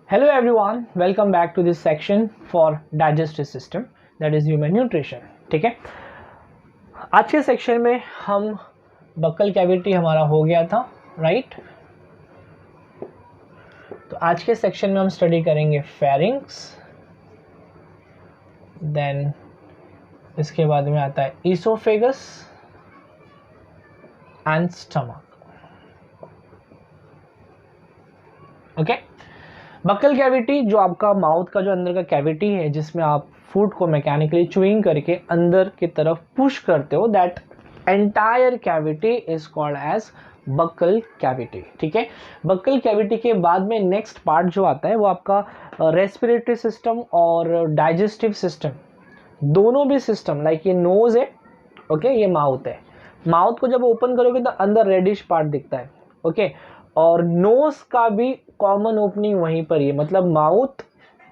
Hello everyone, welcome back to this section for digestive system that is human nutrition. ठीक है, आज के section में हम बक्कल कैविटी हमारा हो गया था, राइट? तो आज के सेक्शन में हम स्टडी करेंगे फेरिंग्स, देन इसके बाद में आता है oesophagus and stomach. Okay, buccal cavity जो आपका माउथ का जो अंदर का कैविटी है जिसमें आप फूड को मैकेनिकली च्यूइंग करके अंदर की तरफ पुश करते हो, that entire cavity is called as buccal cavity. ठीक है, बक्कल कैविटी के बाद में नेक्स्ट पार्ट जो आता है वो आपका रेस्पिरेटरी सिस्टम और डाइजेस्टिव सिस्टम, दोनों भी सिस्टम, लाइक ये नोज है, ओके, ये माउथ है. माउथ को जब ओपन करोगे तो अंदर रेडिश पार्ट दिखता है, ओके, और नोज का भी कॉमन ओपनिंग वहीं पर ही है. मतलब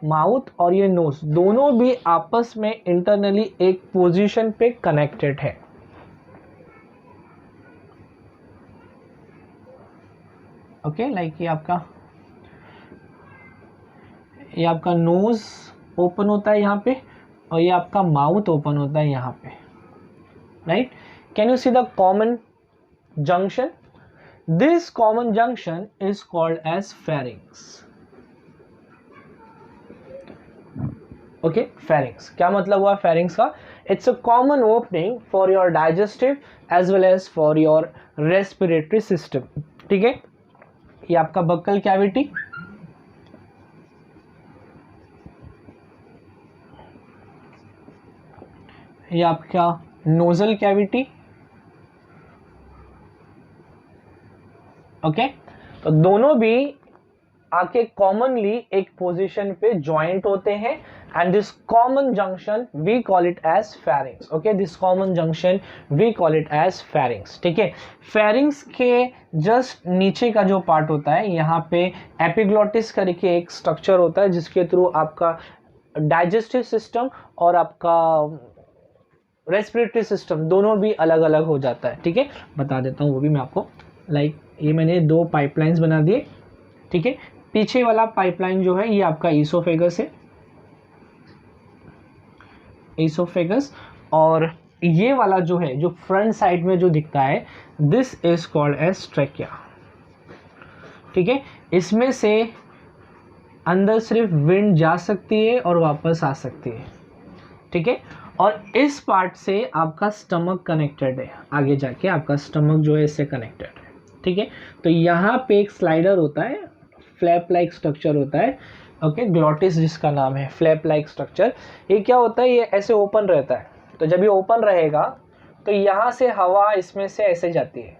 माउथ और ये नोज दोनों भी आपस में इंटरनली एक पोजीशन पे कनेक्टेड है. ओके, लाइक ये आपका नोज ओपन होता है यहाँ पे और ये आपका माउथ ओपन होता है यहाँ पे, right? Can you see the common junction? This common junction is called as pharynx. Okay, pharynx. क्या मतलब हुआ pharynx का? It's a common opening for your digestive as well as for your respiratory system. ठीक है, ये आपका buccal cavity, ये आपका नोजल कैविटी. ओके, तो दोनों भी आके कॉमनली एक पोजीशन पे ज्वाइंट होते हैं and this common junction we call it as pharynx. Okay, this common junction we call it as pharynx. ठीक है, फेरिंग्स के जस्ट नीचे का जो पार्ट होता है यहाँ पे एपिग्लोटिस करके एक स्ट्रक्चर होता है जिसके थ्रू आपका डाइजेस्टिव सिस्टम और आपका रेस्पिरेटरी सिस्टम दोनों भी अलग अलग हो जाता है. ठीक है, बता देता हूँ वो भी मैं आपको. लाइक ये मैंने दो पाइपलाइंस बना दिए. ठीक है, पीछे वाला पाइपलाइन जो है ये आपका ईसोफेगस है, ईसोफेगस, और ये वाला जो है जो फ्रंट साइड में जो दिखता है this is called as trachea. ठीक है, इसमें से अंदर सिर्फ विंड जा सकती है और वापस आ सकती है. ठीक है, और इस पार्ट से आपका स्टमक कनेक्टेड है, आगे जाके आपका स्टमक जो है इससे कनेक्टेड है. ठीक है, तो यहाँ पे एक स्लाइडर होता है, फ्लैप लाइक स्ट्रक्चर होता है. ओके, ग्लॉटिस जिसका नाम है, फ्लैप लाइक स्ट्रक्चर. ये क्या होता है, ये ऐसे ओपन रहता है. तो जब ये ओपन रहेगा तो यहाँ से हवा इसमें से ऐसे जाती है,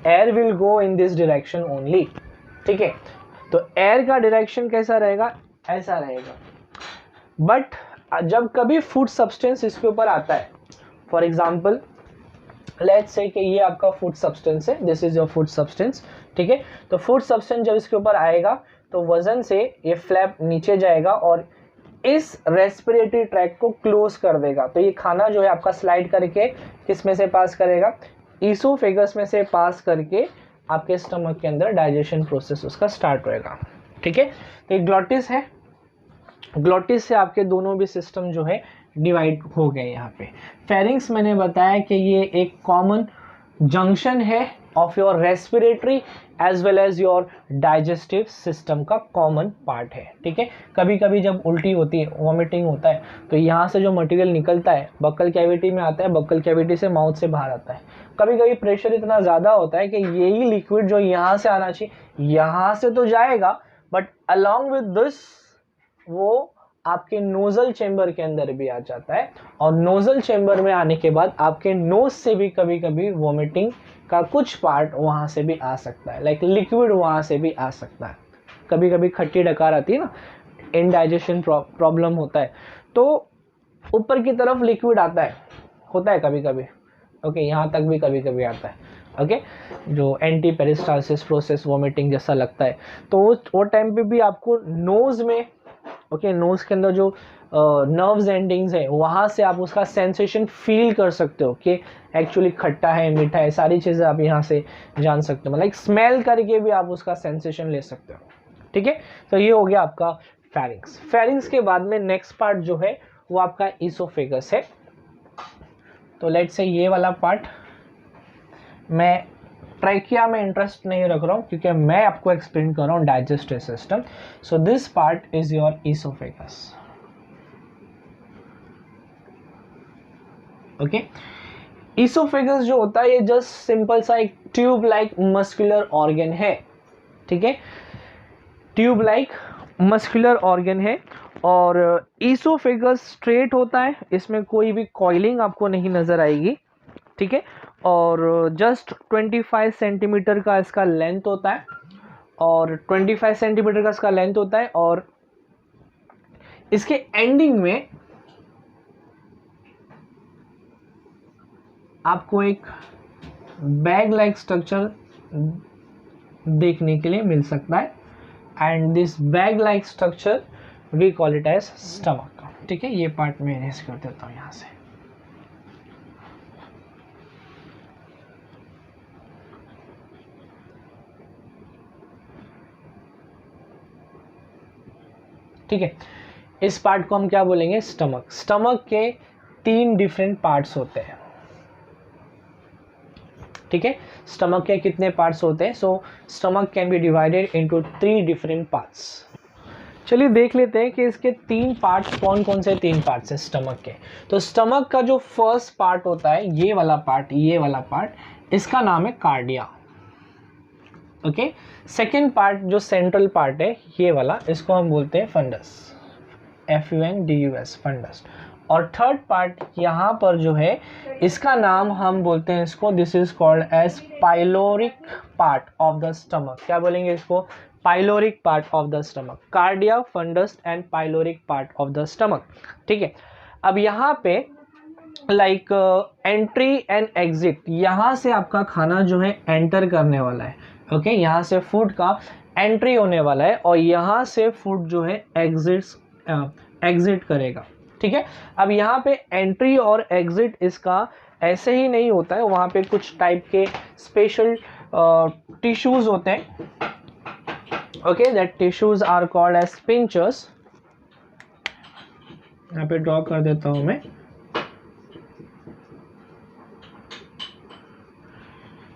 air will go in this direction only. ठीक है, तो एयर का डायरेक्शन कैसा रहेगा, ऐसा रहेगा. बट जब कभी फूड सब्सटेंस इसके ऊपर आता है, फॉर एग्जाम्पल लेट्स से कि ये आपका फूड सब्सटेंस है, this is your food substance. ठीक है, तो फूड सब्सटेंस जब इसके ऊपर आएगा तो वजन से ये फ्लैप नीचे जाएगा और इस रेस्पिरेटरी ट्रैक को क्लोज कर देगा. तो ये खाना जो है आपका स्लाइड करके किस में से पास करेगा, ईसोफेगस में से पास करके आपके स्टमक के अंदर डाइजेशन प्रोसेस उसका स्टार्ट होएगा. ठीक है, तो ये ग्लॉटिस है, ग्लॉटिस से आपके दोनों भी सिस्टम जो है डिवाइड हो गए. यहाँ पे फेरिंग्स मैंने बताया कि ये एक कॉमन जंक्शन है of your respiratory as well as your digestive system का कॉमन पार्ट है. ठीक है, कभी कभी जब उल्टी होती है, वॉमिटिंग होता है, तो यहाँ से जो मटेरियल निकलता है बक्कल कैविटी में आता है, बक्कल कैविटी से माउथ से बाहर आता है. कभी कभी प्रेशर इतना ज़्यादा होता है कि यही लिक्विड जो यहाँ से आना चाहिए यहाँ से तो जाएगा, बट अलॉन्ग विद दिस वो आपके नोजल चेंबर के अंदर भी आ जाता है, और नोजल चेंबर में आने के बाद आपके नोज से भी कभी कभी वॉमिटिंग का कुछ पार्ट वहाँ से भी आ सकता है, लाइक लिक्विड वहाँ से भी आ सकता है. कभी कभी खट्टी डकार आती है ना, इनडाइजेशन प्रॉब्लम होता है तो ऊपर की तरफ लिक्विड आता है, होता है कभी कभी. ओके, यहाँ तक भी कभी कभी आता है. ओके, जो एंटी पेरिस्टालसिस प्रोसेस वॉमिटिंग जैसा लगता है, तो वो टाइम पे भी आपको नोज में, ओके, नोज के अंदर जो नर्व्स एंडिंग्स है वहाँ से आप उसका सेंसेशन फील कर सकते हो कि एक्चुअली खट्टा है, मीठा है, सारी चीज़ें आप यहाँ से जान सकते हो. मतलब स्मेल करके भी आप उसका सेंसेशन ले सकते हो. ठीक है, तो ये हो गया आपका फेरिंग्स। फेरिंग्स के बाद में नेक्स्ट पार्ट जो है वो आपका इसोफेगस है। तो लेट्स से ये वाला पार्ट, मैं ट्रैकिया में इंटरेस्ट नहीं रख रहा हूँ क्योंकि मैं आपको एक्सप्लेन कर रहा हूँ digestive system. So this part is your oesophagus. Okay, oesophagus जो होता है ये जस्ट सिंपल सा एक ट्यूब लाइक मस्कुलर ऑर्गन है। ठीक है, ट्यूब लाइक मस्कुलर ऑर्गन है और इसोफेगस स्ट्रेट होता है, इसमें कोई भी कॉइलिंग आपको नहीं नजर आएगी। ठीक है, और जस्ट 25 सेंटीमीटर का इसका लेंथ होता है और 25 सेंटीमीटर का इसका लेंथ होता है और इसके एंडिंग में आपको एक बैग लाइक स्ट्रक्चर देखने के लिए मिल सकता है and this bag like structure we call it as stomach. ठीक है, ये पार्ट मैं इरेज कर देता हूँ यहाँ से। ठीक है, इस पार्ट को हम क्या बोलेंगे, स्टमक। स्टमक के 3 डिफरेंट पार्ट्स होते हैं। ठीक है, स्टमक के कितने पार्ट्स होते हैं? So stomach can be divided into 3 different parts. चलिए देख लेते हैं कि इसके 3 पार्ट्स कौन कौन से 3 पार्ट्स हैं स्टमक के। तो स्टमक का जो फर्स्ट पार्ट होता है, ये वाला पार्ट, इसका नाम है कार्डिया। ओके, सेकेंड पार्ट जो सेंट्रल पार्ट है ये वाला, इसको हम बोलते हैं फंडस, FUNDUS, फंडस। और थर्ड पार्ट यहाँ पर जो है इसका नाम हम बोलते हैं इसको, this is called as pyloric part of the stomach. क्या बोलेंगे इसको? Pyloric part of the stomach. Cardia, fundus and pyloric part of the stomach. ठीक है, अब यहाँ पे लाइक एंट्री एंड एग्जिट, यहाँ से आपका खाना जो है एंटर करने वाला है। ओके, यहाँ से फूड का एंट्री होने वाला है और यहाँ से फूड जो है एग्जिट करेगा। ठीक है, अब यहाँ पे एंट्री और एग्जिट इसका ऐसे ही नहीं होता है, वहाँ पे कुछ टाइप के स्पेशल टिश्यूज होते हैं। Okay, that tissues are called as sphincters. यहाँ पे ड्रॉ कर देता हूँ मैं।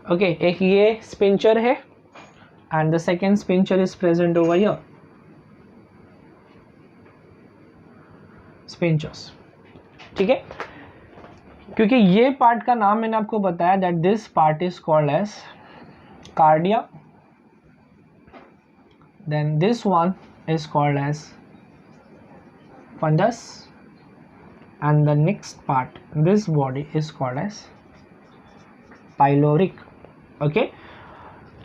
ओके, एक ये स्पिंचर है and the second sphincter is present over here, स्पिंचर्स। ठीक है, क्योंकि ये पार्ट का नाम मैंने आपको बताया that this part is called as cardia, then this one is called as fundus and the next part, this body is called as pyloric. Okay,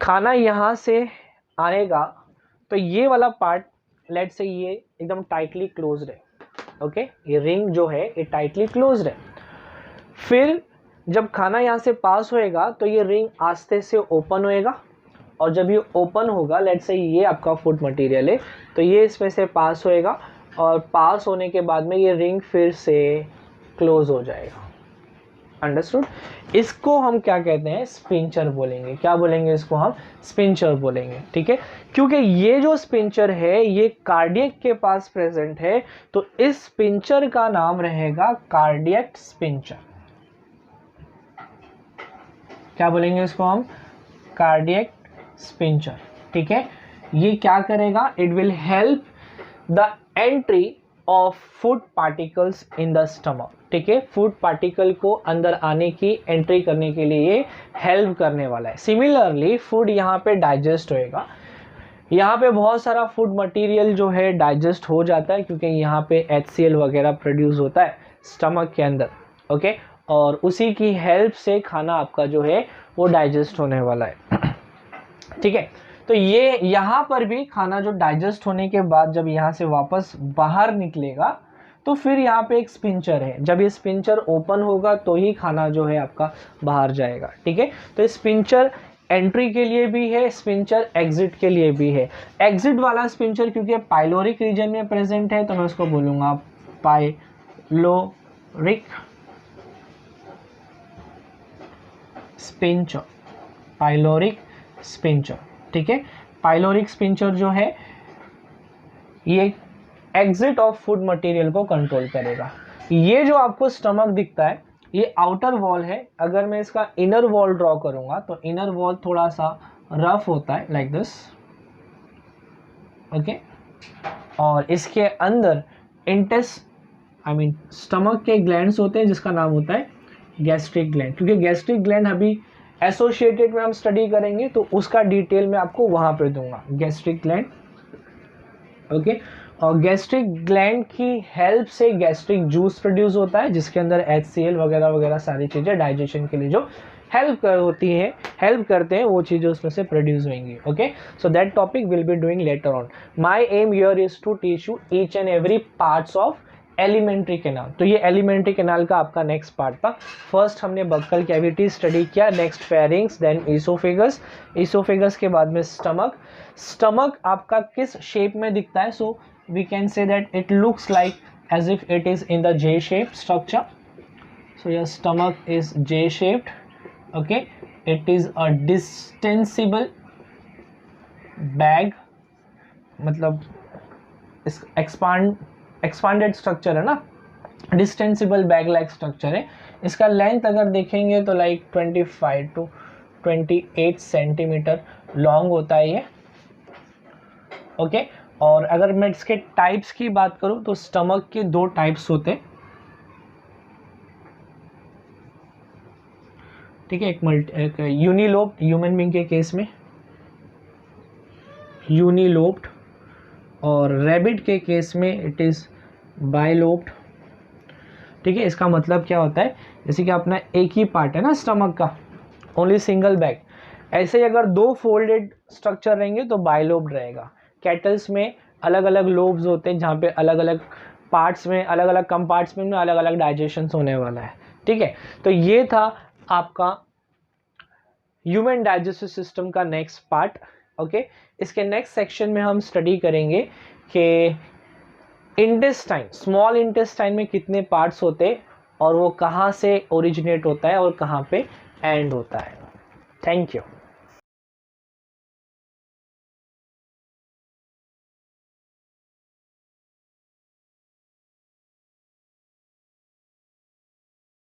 खाना यहाँ से आएगा तो ये वाला पार्ट, लेट से ये एकदम टाइटली क्लोज्ड है। ओके, ये रिंग जो है ये टाइटली क्लोज्ड है। फिर जब खाना यहाँ से पास होएगा तो ये रिंग आस्ते से ओपन होएगा और जब ये ओपन होगा, लेट से ये आपका फूड मटेरियल है तो ये इसमें से पास होएगा और पास होने के बाद में ये रिंग फिर से क्लोज हो जाएगा। अंडरस्टूड? इसको हम क्या कहते हैं? स्पिंचर बोलेंगे। क्या बोलेंगे इसको? हम स्पिंचर बोलेंगे। ठीक है, क्योंकि ये जो स्पिंचर है ये कार्डियक के पास प्रेजेंट है तो इस स्पिंचर का नाम रहेगा कार्डियक स्पिंचर। क्या बोलेंगे इसको हम? Cardiac sphincter. ठीक है, ये क्या करेगा? It will help the entry of food particles in the stomach. ठीक है, फूड पार्टिकल को अंदर आने की, एंट्री करने के लिए हेल्प करने वाला है। सिमिलरली फूड यहाँ पे डाइजेस्ट होएगा, यहाँ पे बहुत सारा फूड मटेरियल जो है डाइजेस्ट हो जाता है क्योंकि यहाँ पे HCl वगैरह प्रोड्यूस होता है स्टमक के अंदर। ओके, और उसी की हेल्प से खाना आपका जो है वो डाइजेस्ट होने वाला है। ठीक है, तो ये यहाँ पर भी खाना जो डाइजेस्ट होने के बाद जब यहाँ से वापस बाहर निकलेगा तो फिर यहाँ पे एक स्पिंचर है। जब ये स्पिंचर ओपन होगा तो ही खाना जो है आपका बाहर जाएगा। ठीक है, तो स्पिंचर एंट्री के लिए भी है, स्पिंचर एग्जिट के लिए भी है। एग्जिट वाला स्पिंचर क्योंकि पाइलोरिक रीजन में प्रेजेंट है तो मैं उसको बोलूँगा पाइलोरिक स्पिंचर, पाइलोरिक स्पिंचर। ठीक है, पाइलोरिक स्पिंचर जो है ये एग्जिट ऑफ फूड मटेरियल को कंट्रोल करेगा। ये जो आपको स्टमक दिखता है ये आउटर वॉल है। अगर मैं इसका इनर वॉल ड्रॉ करूंगा तो इनर वॉल थोड़ा सा रफ होता है लाइक दिस, ओके। और इसके अंदर स्टमक के ग्लैंड्स होते हैं जिसका नाम होता है गैस्ट्रिक ग्लैंड, क्योंकि गैस्ट्रिक ग्लैंड अभी एसोसिएटेड में हम स्टडी करेंगे तो उसका डिटेल मैं आपको वहां पे दूंगा, गैस्ट्रिक ग्लैंड, ओके। और गैस्ट्रिक ग्लैंड की हेल्प से गैस्ट्रिक जूस प्रोड्यूस होता है जिसके अंदर HCl वगैरह वगैरह सारी चीज़ें डाइजेशन के लिए जो हेल्प करते हैं वो चीज़ें उसमें से प्रोड्यूस होंगी, okay. So that topic will be doing later on. My aim here is to teach you each and every parts of elementary canal. तो ये एलिमेंट्री कैनाल का आपका नेक्स्ट पार्ट था। फर्स्ट हमने बक्कल कैविटी स्टडी किया, next pharynx, then esophagus के बाद में स्टमक आपका किस शेप में दिखता है? So we can say that it looks like as if it is in the J shape structure. So your stomach is J shaped, okay. It is a distensible bag, मतलब expanded structure है ना, डिस्टेंसिबल bag like structure है। इसका length अगर देखेंगे तो like 25 to 28 centimetre long होता है ये, ओके। और अगर मैं इसके टाइप्स की बात करूं तो स्टमक के 2 टाइप्स होते हैं, ठीक है। एक यूनिलोब्ड, ह्यूमन बीइंग के केस में यूनिलोब्ड, और रैबिट के केस में इट इज़ बाइलोब्ड, ठीक है। इसका मतलब क्या होता है, जैसे कि अपना एक ही पार्ट है ना स्टमक का, ओनली सिंगल बैग, ऐसे ही अगर 2 फोल्डेड स्ट्रक्चर रहेंगे तो बाइलोब्ड रहेगा। कैटल्स में अलग अलग लोब्स होते हैं जहाँ पे अलग अलग पार्ट्स में, अलग अलग कंपार्ट्समेंट में अलग अलग डाइजेशन होने वाला है, ठीक है। तो ये था आपका ह्यूमन डाइजेस्टिव सिस्टम का नेक्स्ट पार्ट, ओके। इसके नेक्स्ट सेक्शन में हम स्टडी करेंगे कि इंटेस्टाइन, स्मॉल इंटेस्टाइन में कितने पार्ट्स होते हैं और वो कहाँ से ओरिजिनेट होता है और कहाँ पे एंड होता है। Thank you.